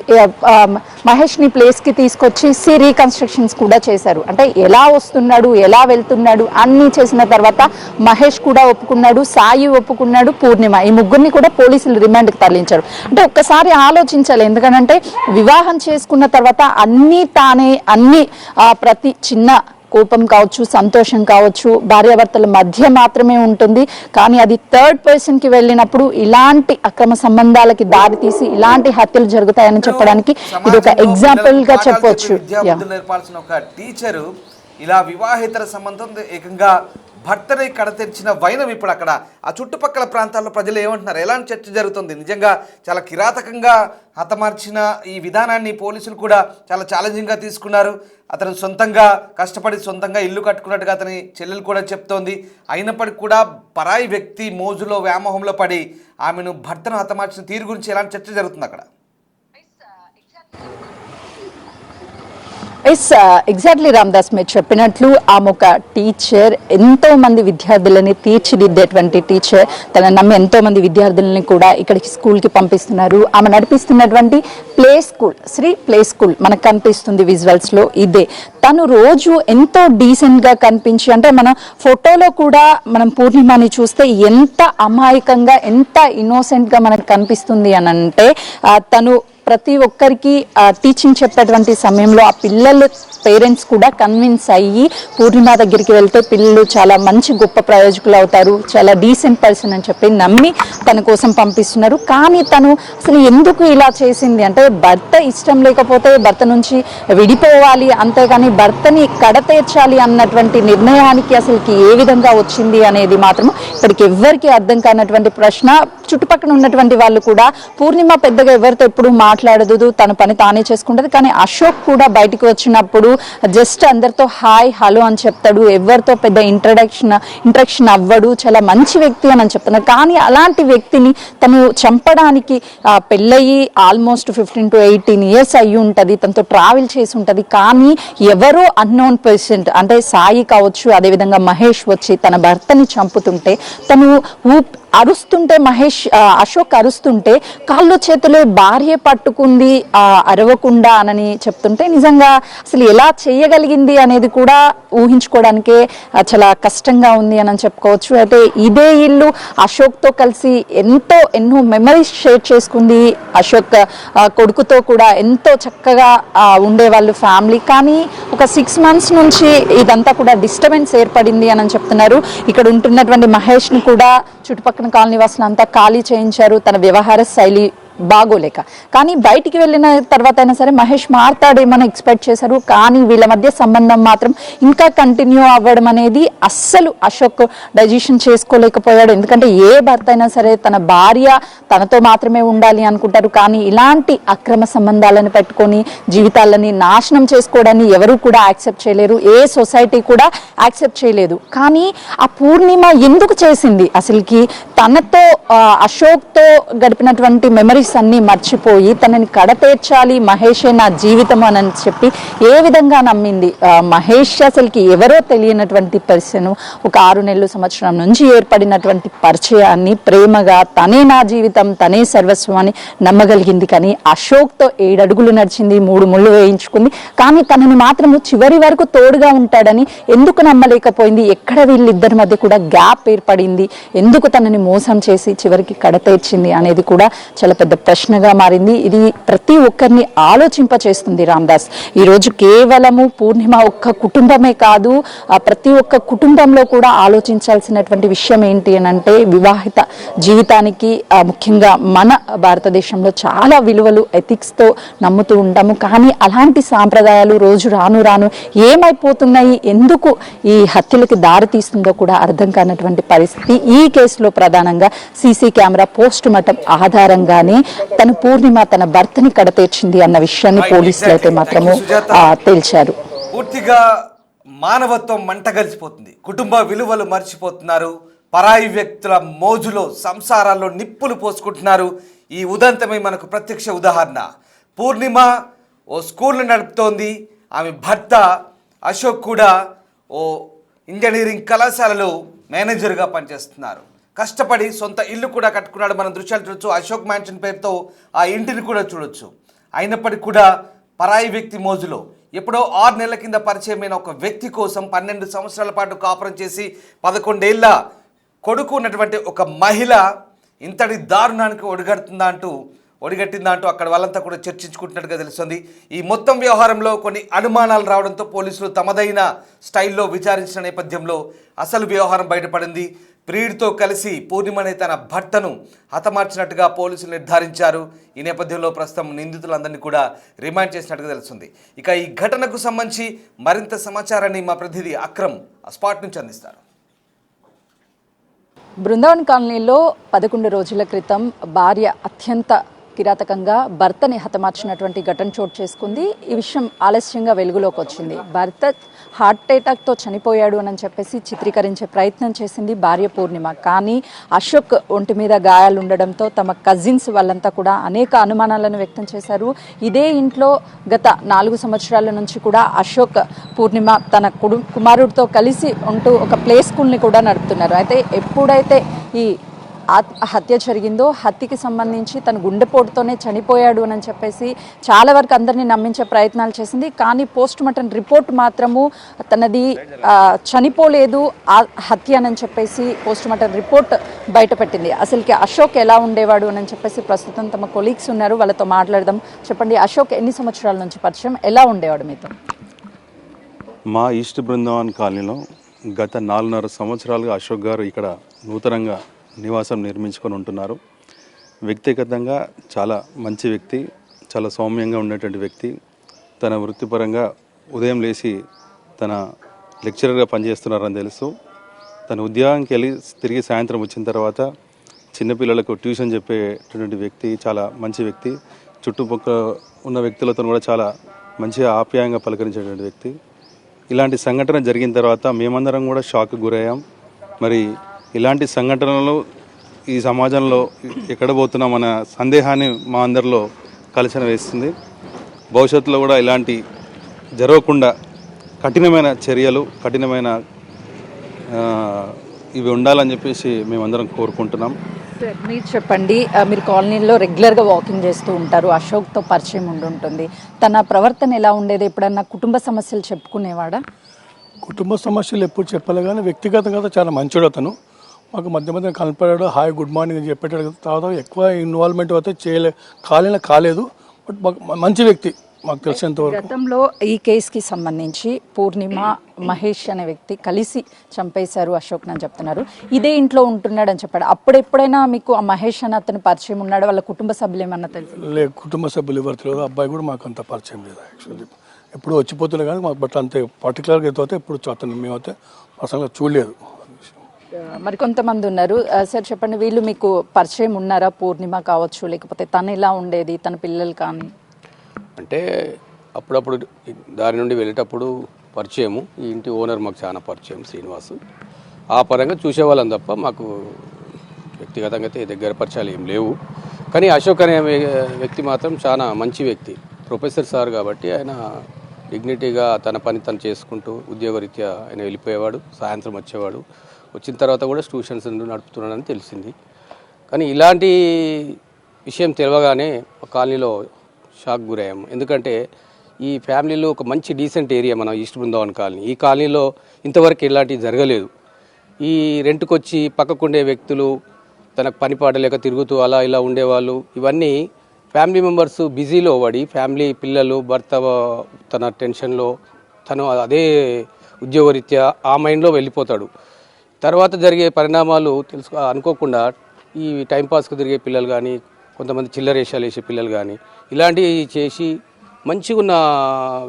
మహేష్ని ప్లేస్కి తీసుకొచ్చి రీకన్స్ట్రక్షన్స్ కూడా చేశారు. అంటే ఎలా వస్తున్నాడు, ఎలా వెళ్తున్నాడు అన్నీ చేసిన తర్వాత మహేష్ కూడా ఒప్పుకున్నాడు, సాయి ఒప్పుకున్నాడు, పూర్ణిమ, ఈ ముగ్గురిని కూడా పోలీసులు రిమాండ్కి తరలించారు. అంటే ఒక్కసారి ఆలోచించాలి. ఎందుకంటే వివాహం చేసుకున్న తర్వాత అన్నీ తానే, అన్ని ప్రతి చిన్న కోపం కావచ్చు, సంతోషం కావచ్చు, భార్యాభర్తల మధ్య మాత్రమే ఉంటుంది. కానీ అది థర్డ్ పర్సన్ కి వెళ్ళినప్పుడు ఇలాంటి అక్రమ సంబంధాలకి దారి తీసి ఇలాంటి హత్యలు జరుగుతాయని చెప్పడానికి ఇది ఒక ఎగ్జాంపుల్ గా చెప్పొచ్చు. నేర్పాల్సిన ఒక టీచరు ఇలా వివాహేతర సంబంధం ఏకంగా భర్తని కడతెరిచిన వైనం ఇప్పుడు అక్కడ ఆ చుట్టుపక్కల ప్రాంతాల్లో ప్రజలు ఏమంటున్నారు, ఎలాంటి చర్చ జరుగుతుంది? నిజంగా చాలా కిరాతకంగా హతమార్చిన ఈ విధానాన్ని పోలీసులు కూడా చాలా ఛాలెంజింగ్గా తీసుకున్నారు. అతను సొంతంగా కష్టపడి సొంతంగా ఇల్లు కట్టుకున్నట్టుగా అతని చెల్లెలు కూడా చెప్తోంది. అయినప్పటికీ కూడా పరాయి వ్యక్తి మోజులో వ్యామోహంలో పడి ఆమెను భర్తను హతమార్చిన తీరు గురించి ఎలాంటి చర్చ జరుగుతుంది అక్కడ? ఎగ్జాక్ట్లీ రామ్దాస్, మీరు చెప్పినట్లు ఆమె ఒక టీచర్, ఎంతో మంది విద్యార్థులని తీర్చిదిద్దేటువంటి టీచర్. తన నమ్మి ఎంతో మంది విద్యార్థులని కూడా ఇక్కడికి స్కూల్కి పంపిస్తున్నారు. ఆమె నడిపిస్తున్నటువంటి play school, Sri play school మనకు కనిపిస్తుంది విజువల్స్లో. ఇదే తను రోజు ఎంతో డీసెంట్గా కనిపించి, అంటే మన ఫోటోలో కూడా మనం పూర్ణిమని చూస్తే ఎంత అమాయకంగా, ఎంత ఇన్నోసెంట్గా మనకు కనిపిస్తుంది అని అంటే, తను ప్రతి ఒక్కరికి టీచింగ్ చెప్పేటువంటి సమయంలో ఆ పిల్లలు పేరెంట్స్ కూడా కన్విన్స్ అయ్యి పూర్ణిమ దగ్గరికి వెళ్తే పిల్లలు చాలా మంచి గొప్ప ప్రయోజకులు అవుతారు, చాలా డీసెంట్ పర్సన్ అని చెప్పి నమ్మి తన కోసం పంపిస్తున్నారు. కానీ తను అసలు ఎందుకు ఇలా చేసింది అంటే, భర్త ఇష్టం లేకపోతే భర్త నుంచి విడిపోవాలి, అంతేగాని భర్తని కడతేర్చాలి అన్నటువంటి నిర్ణయానికి అసలుకి ఏ విధంగా వచ్చింది అనేది మాత్రం ఇక్కడికి ఎవ్వరికి అర్థం కానటువంటి ప్రశ్న. చుట్టుపక్కల ఉన్నటువంటి వాళ్ళు కూడా పూర్ణిమ పెద్దగా ఎవరితో ఎప్పుడు మాట్లాడదు, తన పని తానే చేసుకుంటది. కానీ అశోక్ కూడా బయటకు వచ్చినప్పుడు జస్ట్ అందరితో హాయ్ హలో అని చెప్తాడు, ఎవరితో పెద్ద ఇంట్రడక్షన్ అవ్వడు, చాలా మంచి వ్యక్తి అని చెప్తున్నారు. కానీ అలాంటి వ్యక్తిని తను చంపడానికి పెళ్ళయి ఆల్మోస్ట్ 15 to 18 years అయ్యి ఉంటుంది, తనతో ట్రావెల్ చేసి ఉంటుంది. కానీ ఎవరో అన్నోన్ పర్సన్ అంటే సాయి కావచ్చు, అదేవిధంగా మహేష్ వచ్చి తన భర్తని చంపుతుంటే తను అరుస్తుంటే, అశోక్ అరుస్తుంటే కాళ్ళు చేతులు భార్య పట్టుకుంది అరవకుండా అని చెప్తుంటే నిజంగా అసలు ఎలా చేయగలిగింది అనేది కూడా ఊహించుకోవడానికే చాలా కష్టంగా ఉంది అని చెప్పుకోవచ్చు. అయితే ఇదే ఇల్లు అశోక్తో కలిసి ఎన్నో మెమరీస్ షేర్ చేసుకుంది. అశోక్ కొడుకుతో కూడా ఎంతో చక్కగా ఉండేవాళ్ళు ఫ్యామిలీ. కానీ ఒక 6 months నుంచి ఇదంతా కూడా డిస్టర్బెన్స్ ఏర్పడింది అని చెప్తున్నారు. ఇక్కడ ఉంటున్నటువంటి మహేష్ని కూడా చుట్టుపక్కల కాలనీ వాసులు అంతా ఖాళీ చేయించారు, తన వ్యవహార శైలి బాగోలేక. కానీ బయటికి వెళ్ళిన తర్వాత అయినా సరే మహేష్ మారుతాడేమని ఎక్స్పెక్ట్ చేశారు. కానీ వీళ్ళ మధ్య సంబంధం మాత్రం ఇంకా కంటిన్యూ అవ్వడం అనేది అస్సలు అశోక్ డైజెషన్ చేసుకోలేకపోయాడు. ఎందుకంటే ఏ భర్త అయినా సరే తన భార్య తనతో మాత్రమే ఉండాలి అనుకుంటారు. కానీ ఇలాంటి అక్రమ సంబంధాలను పెట్టుకొని జీవితాలని నాశనం చేసుకోవడాన్ని ఎవరు కూడా యాక్సెప్ట్ చేయలేరు, ఏ సొసైటీ కూడా యాక్సెప్ట్ చేయలేదు. కానీ ఆ పూర్ణిమ ఎందుకు చేసింది? అసలుకి తనతో అశోక్తో గడిపినటువంటి మెమరీస్ వరీస్ అన్ని మర్చిపోయి తనని కడతేర్చాలి, మహేషే నా జీవితం అని చెప్పి ఏ విధంగా నమ్మింది. మహేష్ అసలుకి ఎవరో తెలియనటువంటి పర్సన్, ఒక 6 నెలల సంవత్సరం నుంచి ఏర్పడినటువంటి పరిచయాన్ని ప్రేమగా తనే నా జీవితం, తనే సర్వస్వం అని నమ్మగలిగింది. కానీ అశోక్తో 7 అడుగులు నడిచింది, 3 ముళ్ళు వేయించుకుంది. కానీ తనని మాత్రము చివరి వరకు తోడుగా ఉంటాడని ఎందుకు నమ్మలేకపోయింది? ఎక్కడ వీళ్ళిద్దరి మధ్య కూడా గ్యాప్ ఏర్పడింది? ఎందుకు తనని మోసం చేసి చివరికి కడతేర్చింది అనేది కూడా చాలా పెద్ద ప్రశ్నగా మారింది. ఇది ప్రతి ఒక్కరిని ఆలోచింపచేస్తుంది. రామ్దాస్, ఈరోజు కేవలము పూర్ణిమ ఒక్క కుటుంబమే కాదు, ప్రతి ఒక్క కుటుంబంలో కూడా ఆలోచించాల్సినటువంటి విషయం ఏంటి అని అంటే, వివాహిత జీవితానికి ముఖ్యంగా మన భారతదేశంలో చాలా విలువలు ఎథిక్స్తో నమ్ముతూ ఉంటాము. కానీ అలాంటి సాంప్రదాయాలు రోజు రాను రాను ఏమైపోతున్నాయి, ఎందుకు ఈ హత్యలకి దారి తీస్తుందో కూడా అర్థం కానటువంటి పరిస్థితి. ఈ కేసులో ప్రధానంగా సీసీ కెమెరా పోస్ట్ మార్టం ఆధారంగానే తను పూర్ణిమ తన భర్తని కడతేర్చింది అన్న విషయాన్ని పోలీసులు అయితే మాత్రము తేల్చారు. పూర్తిగా మానవత్వం మంటగలిసిపోతుంది, కుటుంబ విలువలు మర్చిపోతున్నారు, పరాయి వ్యక్తుల మోజులో సంసారాల్లో నిప్పులు పోసుకుంటున్నారు. ఈ ఉదంతమే మనకు ప్రత్యక్ష ఉదాహరణ. పూర్ణిమ ఓ స్కూల్ను నడుపుతోంది, ఆమె భర్త అశోక్ కూడా ఓ ఇంజనీరింగ్ కళాశాలలో మేనేజర్గా పనిచేస్తున్నారు. కష్టపడి సొంత ఇల్లు కూడా కట్టుకున్నాడు. మనం దృశ్యాలు చూడొచ్చు, అశోక్ మ్యాన్షన్ పేరుతో ఆ ఇంటిని కూడా చూడొచ్చు. అయినప్పటికీ కూడా పరాయి వ్యక్తి మోజులో ఎప్పుడో 6 నెలల కింద పరిచయమైన ఒక వ్యక్తి కోసం 12 సంవత్సరాల పాటు కాపురం చేసి 11 ఏళ్ల కొడుకు ఉన్నటువంటి ఒక మహిళ ఇంతటి దారుణానికి ఒడిగట్టిందా అంటూ అక్కడ వాళ్ళంతా కూడా చర్చించుకుంటున్నట్టుగా తెలుస్తుంది. ఈ మొత్తం వ్యవహారంలో కొన్ని అనుమానాలు రావడంతో పోలీసులు తమదైన స్టైల్లో విచారించిన నేపథ్యంలో అసలు వ్యవహారం బయటపడింది. ప్రియుడితో కలిసి పూర్ణిమనే తన భర్తను హతమార్చినట్టుగా పోలీసులు నిర్ధారించారు. ఈ నేపథ్యంలో ప్రస్తుతం నిందితులందరినీ కూడా రిమాండ్ చేసినట్టుగా తెలుస్తుంది. ఇక ఈ ఘటనకు సంబంధించి మరింత సమాచారాన్ని మా ప్రతినిధి అక్రమ్ స్పాట్ నుంచి అందిస్తారు. బృందావన్ కాలనీలో 11 రోజుల క్రితం భార్య అత్యంత కిరాతకంగా భర్తని హతమార్చినటువంటి ఘటన చోటు చేసుకుంది. ఈ విషయం ఆలస్యంగా వెలుగులోకి వచ్చింది. భర్త హార్ట్ అటాక్తో చనిపోయాడు అని చెప్పేసి చిత్రీకరించే ప్రయత్నం చేసింది భార్య పూర్ణిమ. కానీ అశోక్ ఒంటి మీద గాయాలు ఉండడంతో తమ కజిన్స్ వాళ్ళంతా కూడా అనేక అనుమానాలను వ్యక్తం చేశారు. ఇదే ఇంట్లో గత 4 సంవత్సరాల నుంచి కూడా అశోక్ పూర్ణిమ తన కుమారుడితో కలిసి ఉంటూ ఒక ప్లే స్కూల్ని కూడా నడుపుతున్నారు. అయితే ఎప్పుడైతే ఈ హత్య జరిగిందో, హత్యకి సంబంధించి తను గుండెపోటుతోనే చనిపోయాడు అని చెప్పేసి చాలా వరకు అందరినీ నమ్మించే ప్రయత్నాలు చేసింది. కానీ పోస్ట్ మార్టం రిపోర్ట్ మాత్రము తనది చనిపోలేదు, ఆ హత్య అని చెప్పేసి పోస్ట్ మార్టం రిపోర్ట్ బయటపెట్టింది. అసలుకి అశోక్ ఎలా ఉండేవాడు అని చెప్పేసి ప్రస్తుతం తమ కొలీగ్స్ ఉన్నారు, వాళ్ళతో మాట్లాడదాం. చెప్పండి, అశోక్ ఎన్ని సంవత్సరాల నుంచి పరిచయం, ఎలా ఉండేవాడు మీతో? మా ఈస్ట్ బృందావన్ కాలనీలో గత 4.5 సంవత్సరాలుగా అశోక్ గారు ఇక్కడ నూతనంగా నివాసం నిర్మించుకొని ఉంటున్నారు. వ్యక్తిగతంగా చాలా మంచి వ్యక్తి, చాలా సౌమ్యంగా ఉండేటువంటి వ్యక్తి. తన వృత్తిపరంగా ఉదయం లేచి తన లెక్చరర్గా పనిచేస్తున్నారని తెలుసు. తన ఉద్యోగానికి వెళ్ళి తిరిగి సాయంత్రం వచ్చిన తర్వాత చిన్నపిల్లలకు ట్యూషన్ చెప్పేటువంటి వ్యక్తి, చాలా మంచి వ్యక్తి. చుట్టుపక్కల ఉన్న వ్యక్తులతో కూడా చాలా మంచిగా ఆప్యాయంగా పలకరించేటువంటి వ్యక్తి. ఇలాంటి సంఘటన జరిగిన తర్వాత మేమందరం కూడా షాక్కి గురయ్యాం. మరి ఇలాంటి సంఘటనలు ఈ సమాజంలో ఎక్కడ పోతున్నామన్న సందేహాన్ని మా అందరిలో కలచన వేస్తుంది. భవిష్యత్తులో కూడా ఇలాంటి జరగకుండా కఠినమైన చర్యలు, కఠినమైన ఇవి ఉండాలని చెప్పేసి మేమందరం కోరుకుంటున్నాం. మీరు చెప్పండి, మీరు కాలనీలో రెగ్యులర్గా వాకింగ్ చేస్తూ ఉంటారు, అశోక్తో పరిచయం ఉండుంటుంది. తన ప్రవర్తన ఎలా ఉండేది? ఎప్పుడన్నా కుటుంబ సమస్యలు చెప్పుకునేవాడా? కుటుంబ సమస్యలు ఎప్పుడు చెప్పలే, కానీ వ్యక్తిగతంగా చాలా మంచోడు అతను. మాకు మధ్య మధ్య కనపడాడు, హాయ్ గుడ్ మార్నింగ్ అని చెప్పేటాడు. తర్వాత ఎక్కువ ఇన్వాల్వ్మెంట్ అయితే కాలేదు. బట్ మంచి వ్యక్తి మాకు తెలిసినంతవరకు. గతంలో ఈ కేసుకి సంబంధించి పూర్ణిమ, మహేష్ అనే వ్యక్తి కలిసి చంపేశారు అశోక్ అని చెప్తున్నారు. ఇదే ఇంట్లో ఉంటున్నాడు అని చెప్పాడు. అప్పుడు ఎప్పుడైనా మీకు ఆ మహేష్ అని అతను పరిచయం ఉన్నాడు? వాళ్ళ కుటుంబ సభ్యులు ఏమన్నా తెలుసు? లేదు, కుటుంబ సభ్యులు ఎవరు తెలియదు. అబ్బాయి కూడా మాకు అంత పరిచయం లేదు యాక్చువల్లీ. ఎప్పుడు వచ్చిపోతున్నాయి కానీ మాకు బట్ అంతే పర్టికులర్గా అయితే ఎప్పుడు అతను మేమైతే పర్సనల్గా చూడలేదు. మరి కొంతమంది ఉన్నారు సార్, చెప్పండి, వీళ్ళు మీకు పరిచయం ఉన్నారా? పూర్ణిమ కావచ్చు, లేకపోతే తను ఎలా ఉండేది, తన పిల్లలు కానీ? అంటే అప్పుడప్పుడు దారి నుండి వెళ్ళేటప్పుడు పరిచయము. ఈ ఇంటి ఓనర్ మాకు చాలా పరిచయం, శ్రీనివాసు. ఆ పరంగా చూసేవాళ్ళం తప్ప మాకు వ్యక్తిగతంగా అయితే దగ్గర పరిచయాలు ఏం లేవు. కానీ అశోక్ అనే వ్యక్తి మాత్రం చాలా మంచి వ్యక్తి, ప్రొఫెసర్ సార్ కాబట్టి ఆయన డిగ్నిటీగా తన పని తను చేసుకుంటూ ఉద్యోగరీత్యా ఆయన వెళ్ళిపోయేవాడు, సాయంత్రం వచ్చేవాడు. వచ్చిన తర్వాత కూడా ట్యూషన్స్ నడుపుతున్నాడని తెలిసింది. కానీ ఇలాంటి విషయం తెలియగానే కాలనీలో షాక్ గురయ్యాము. ఎందుకంటే ఈ ఫ్యామిలీలో ఒక మంచి డీసెంట్ ఏరియా మన ఈస్ట్ బృందావన్ కాలనీ. ఈ కాలనీలో ఇంతవరకు ఇలాంటివి జరగలేదు. ఈ రెంట్కి వచ్చి పక్కకుండే వ్యక్తులు తనకు పని పాడలేక తిరుగుతూ అలా ఇలా ఉండేవాళ్ళు. ఇవన్నీ ఫ్యామిలీ మెంబర్స్ బిజీలో పడి, ఫ్యామిలీ పిల్లలు భర్త తన టెన్షన్లో తను అదే ఉద్యోగరీత్యా ఆ మైండ్లో వెళ్ళిపోతాడు. తర్వాత జరిగే పరిణామాలు అనుకోకుండా ఈ టైంపాస్కి తిరిగే పిల్లలు కానీ, కొంతమంది చిల్లరేషాలు వేసే పిల్లలు కానీ ఇలాంటివి చేసి మంచిగా ఉన్న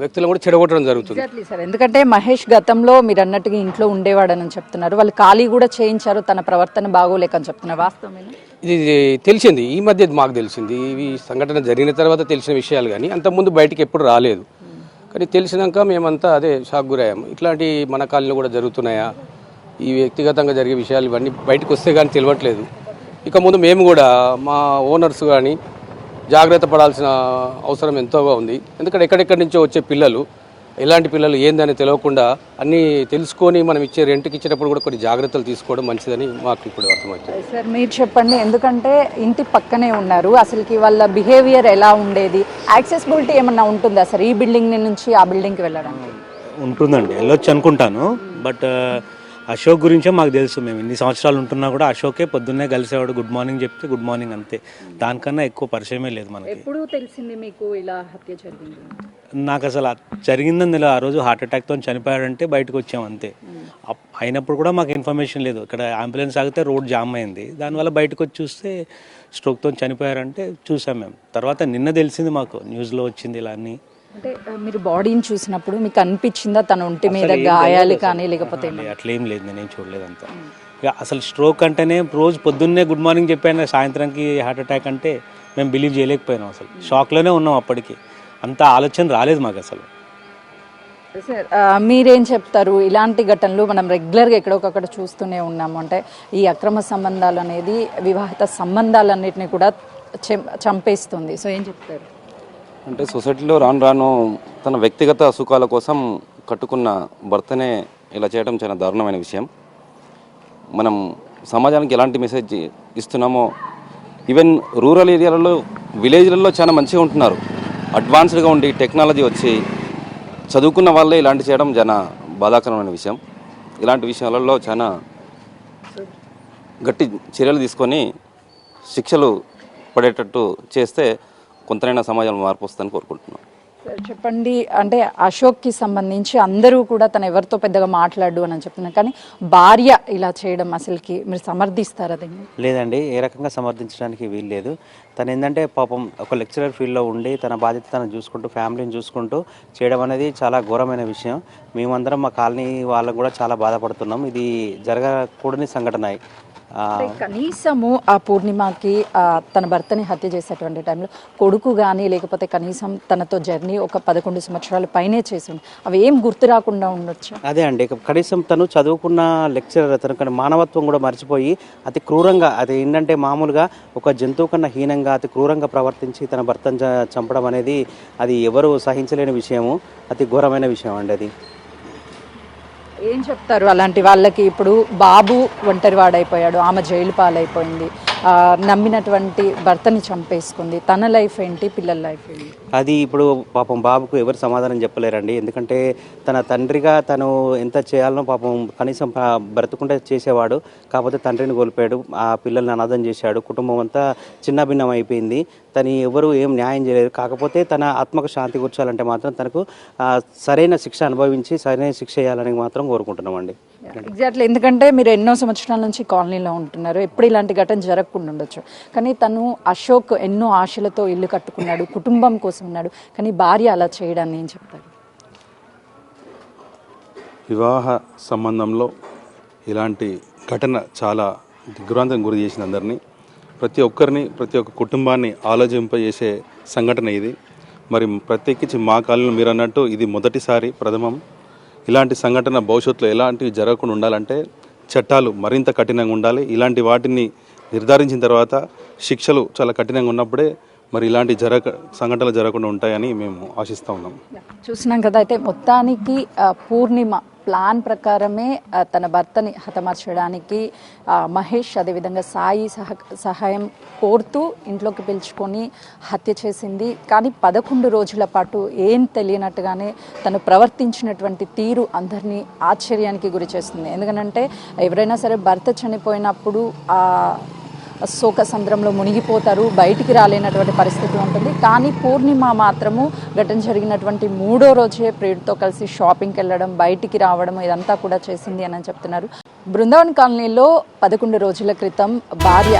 వ్యక్తులను కూడా చెడగొట్టడం జరుగుతుంది. ఎగ్జాక్ట్లీ సార్, ఎందుకంటే మహేష్ గతంలో మీరు అన్నట్టుగా ఇంట్లో ఉండేవాడని చెప్తున్నారు, వాళ్ళు ఖాళీ కూడా చేయించారు, తన ప్రవర్తన బాగోలేకని చెప్తున్నారు, వాస్తవమేనా? ఇది తెలిసింది, ఈ మధ్య మాకు తెలిసింది. ఇవి సంఘటన జరిగిన తర్వాత తెలిసిన విషయాలు, కానీ అంతకుముందు బయటికి ఎప్పుడు రాలేదు. కానీ తెలిసినాక మేమంతా అదే షాక్ గురయ్యాము. ఇట్లాంటి మన కాలనీలో కూడా జరుగుతున్నాయా, ఈ వ్యక్తిగతంగా జరిగే విషయాలు ఇవన్నీ బయటకు వస్తే కానీ తెలియట్లేదు. ఇక ముందు మేము కూడా మా ఓనర్స్ కానీ జాగ్రత్త పడాల్సిన అవసరం ఎంతోగా ఉంది. ఎందుకంటే ఎక్కడెక్కడి నుంచో వచ్చే పిల్లలు, ఎలాంటి పిల్లలు ఏందని తెలియకుండా అన్నీ తెలుసుకొని మనం ఇచ్చే రెంట్కి ఇచ్చేటప్పుడు కూడా కొన్ని జాగ్రత్తలు తీసుకోవడం మంచిదని మాకు ఇప్పుడు అర్థమవుతుంది. సార్ మీరు చెప్పండి, ఎందుకంటే ఇంటి పక్కనే ఉన్నారు, అసలుకి వాళ్ళ బిహేవియర్ ఎలా ఉండేది, యాక్సెసిబిలిటీ ఏమన్నా ఉంటుందా సార్ ఈ బిల్డింగ్ నుంచి ఆ బిల్డింగ్కి వెళ్ళడానికి? ఉంటుందండి, వెళ్ళొచ్చు అనుకుంటాను. బట్ అశోక్ గురించే మాకు తెలుసు. మేము ఇన్ని సంవత్సరాలు ఉంటున్నా కూడా అశోకే పొద్దున్నే కలిసేవాడు, గుడ్ మార్నింగ్ చెప్తే గుడ్ మార్నింగ్ అంతే. దానికన్నా ఎక్కువ పరిచయమే లేదు మనకి. ఎప్పుడు తెలిసింది మీకు ఇలా హత్య జరిగింది? నాకు అసలు జరిగిందని తెలియదు. ఆ రోజు హార్ట్ అటాక్తో చనిపోయాడంటే బయటకు వచ్చాం అంతే. అయినప్పుడు కూడా మాకు ఇన్ఫర్మేషన్ లేదు. ఇక్కడ అంబులెన్స్ ఆగితే రోడ్ జామ్ అయింది, దానివల్ల బయటకు వచ్చి చూస్తే స్ట్రోక్తో చనిపోయారంటే చూసాం మేము. తర్వాత నిన్న తెలిసింది మాకు, న్యూస్లో వచ్చింది ఇలా అన్నీ. అంటే మీరు బాడీని చూసినప్పుడు మీకు అనిపించిందా తన ఒంటి మీద గాయాలు కానీ లేకపోతే? అట్లేం లేదు, నేనేం చూడలేదు అంతా. ఇక అసలు స్ట్రోక్ అంటేనే రోజు పొద్దున్నే గుడ్ మార్నింగ్ చెప్పాను, సాయంత్రానికి హార్ట్ అటాక్ అంటే మేము బిలీవ్ చేయలేకపోయినాం. అసలు షాక్లోనే ఉన్నాం. అప్పటికి అంత ఆలోచన రాలేదు మాకు అసలు. సార్ మీరేం చెప్తారు? ఇలాంటి ఘటనలు మనం రెగ్యులర్గా ఎక్కడొకక్కడ చూస్తూనే ఉన్నాము. అంటే ఈ అక్రమ సంబంధాలు అనేది వివాహిత సంబంధాలన్నిటిని కూడా చంపేస్తుంది. సో ఏం చెప్తారు? అంటే సొసైటీలో రాను రాను తన వ్యక్తిగత సుఖాల కోసం కట్టుకున్న భర్తనే ఇలా చేయడం చాలా దారుణమైన విషయం. మనం సమాజానికి ఎలాంటి మెసేజ్ ఇస్తున్నామో, ఈవెన్ రూరల్ ఏరియాలలో, విలేజ్లలో చాలా మంచిగా ఉంటున్నారు. అడ్వాన్స్డ్గా ఉండి టెక్నాలజీ వచ్చి చదువుకున్న వాళ్ళే ఇలాంటి చేయడం చాలా బాధాకరమైన విషయం. ఇలాంటి విషయాలలో చాలా గట్టి చర్యలు తీసుకొని శిక్షలు పడేటట్టు చేస్తే కొంతైనా సమాజంలో మార్పు వస్తుందని కోరుకుంటున్నాం. సార్ చెప్పండి, అంటే అశోక్కి సంబంధించి అందరూ కూడా తను ఎవరితో పెద్దగా మాట్లాడు అని చెప్తున్నారు, కానీ భార్య ఇలా చేయడం అసలుకి మీరు సమర్థిస్తారా దీన్ని? లేదండి, ఏ రకంగా సమర్థించడానికి వీలు లేదు. తను ఏంటంటే పాపం ఒక లెక్చరర్ ఫీల్డ్లో ఉండి తన బాధ్యత తను చూసుకుంటూ ఫ్యామిలీని చూసుకుంటూ చేయడం అనేది చాలా ఘోరమైన విషయం. మేమందరం మా కాలనీ వాళ్ళకు కూడా చాలా బాధపడుతున్నాం. ఇది జరగకూడని సంఘటన. కనీసము ఆ పూర్ణిమకి తన భర్తని హత్య చేసేటువంటి టైంలో కొడుకు కానీ లేకపోతే కనీసం తనతో జర్నీ ఒక 11 సంవత్సరాల పైనే చేసి అవి ఏం గుర్తు రాకుండా ఉండొచ్చు? అదే అండి, కనీసం తను చదువుకున్న లెక్చరర్, తనకు మానవత్వం కూడా మర్చిపోయి అతి క్రూరంగా, అది ఏంటంటే మామూలుగా ఒక జంతువు కన్నా హీనంగా అతి క్రూరంగా ప్రవర్తించి తన భర్తను చంపడం అనేది అది ఎవరు సహించలేని విషయము, అతి ఘోరమైన విషయం అండి అది. ఏం చెప్తారు అలాంటి వాళ్ళకి? ఇప్పుడు బాబు ఒంటరివాడైపోయాడు, ఆమె జైలు పాలైపోయింది, నమ్మినటువంటి భర్తని చంపేసుకుంది, తన లైఫ్ ఏంటి, పిల్లల లైఫ్ ఏంటి? అది ఇప్పుడు పాపం బాబుకు ఎవరు సమాధానం చెప్పలేరండి. ఎందుకంటే తన తండ్రిగా తను ఎంత చేయాలనో పాపం కనీసం బ్రతుకుంటే చేసేవాడు. కాకపోతే తండ్రిని కోల్పోయాడు, ఆ పిల్లల్ని అనాథం చేశాడు, కుటుంబం అంతా చిన్న భిన్నం అయిపోయింది. తను ఎవరు ఏం న్యాయం చేయలేదు. కాకపోతే తన ఆత్మకు శాంతి కూర్చోాలంటే మాత్రం తనకు సరైన శిక్ష అనుభవించి సరైన శిక్ష చేయాలని మాత్రం కోరుకుంటున్నామండి. ఎగ్జాక్ట్లీ, ఎందుకంటే మీరు ఎన్నో సంవత్సరాల నుంచి కాలనీలో ఉంటున్నారు, ఎప్పుడు ఇలాంటి ఘటన జరగకుండా ఉండొచ్చు, కానీ తను అశోక్ ఎన్నో ఆశలతో ఇల్లు కట్టుకున్నాడు, కుటుంబం కోసం ఉన్నాడు, కానీ భార్య అలా చేయడాన్ని ఏం చెప్తారు? వివాహ సంబంధంలో ఇలాంటి ఘటన చాలా దిగ్భ్రాంతం గురి చేసింది అందరినీ. ప్రతి ఒక్క కుటుంబాన్ని ఆలోచింపజేసే సంఘటన ఇది. మరి ప్రత్యేకించి మా కాలంలో మీరు అన్నట్టు ఇది మొదటిసారి, ప్రథమం. ఇలాంటి సంఘటన భవిష్యత్తులో ఎలాంటివి జరగకుండా ఉండాలంటే చట్టాలు మరింత కఠినంగా ఉండాలి. ఇలాంటి వాటిని నిర్ధారించిన తర్వాత శిక్షలు చాలా కఠినంగా ఉన్నప్పుడే మరి ఇలాంటి సంఘటనలు జరగకుండా ఉంటాయని మేము ఆశిస్తూ ఉన్నాం. చూసినాం కదా, అయితే మొత్తానికి పూర్ణిమ ప్లాన్ ప్రకారమే తన భర్తని హతమార్చడానికి మహేష్ అదేవిధంగా సాయి సహాయం కోరుతూ ఇంట్లోకి పిలుచుకొని హత్య చేసింది. కానీ 11 రోజుల పాటు ఏం తెలియనట్టుగానే తను ప్రవర్తించినటువంటి తీరు అందరినీ ఆశ్చర్యానికి గురి చేస్తుంది. ఎందుకంటే ఎవరైనా సరే భర్త చనిపోయినప్పుడు శోక సంద్రంలో మునిగిపోతారు, బయటికి రాలేనటువంటి పరిస్థితి ఉంటుంది. కానీ పూర్ణిమ మాత్రము ఘటన జరిగినటువంటి 3వ రోజే ప్రియుడితో కలిసి షాపింగ్కి వెళ్ళడం, బయటికి రావడం ఇదంతా కూడా చేసింది అని చెప్తున్నారు. బృందావన్ కాలనీలో 11 రోజుల క్రితం భార్య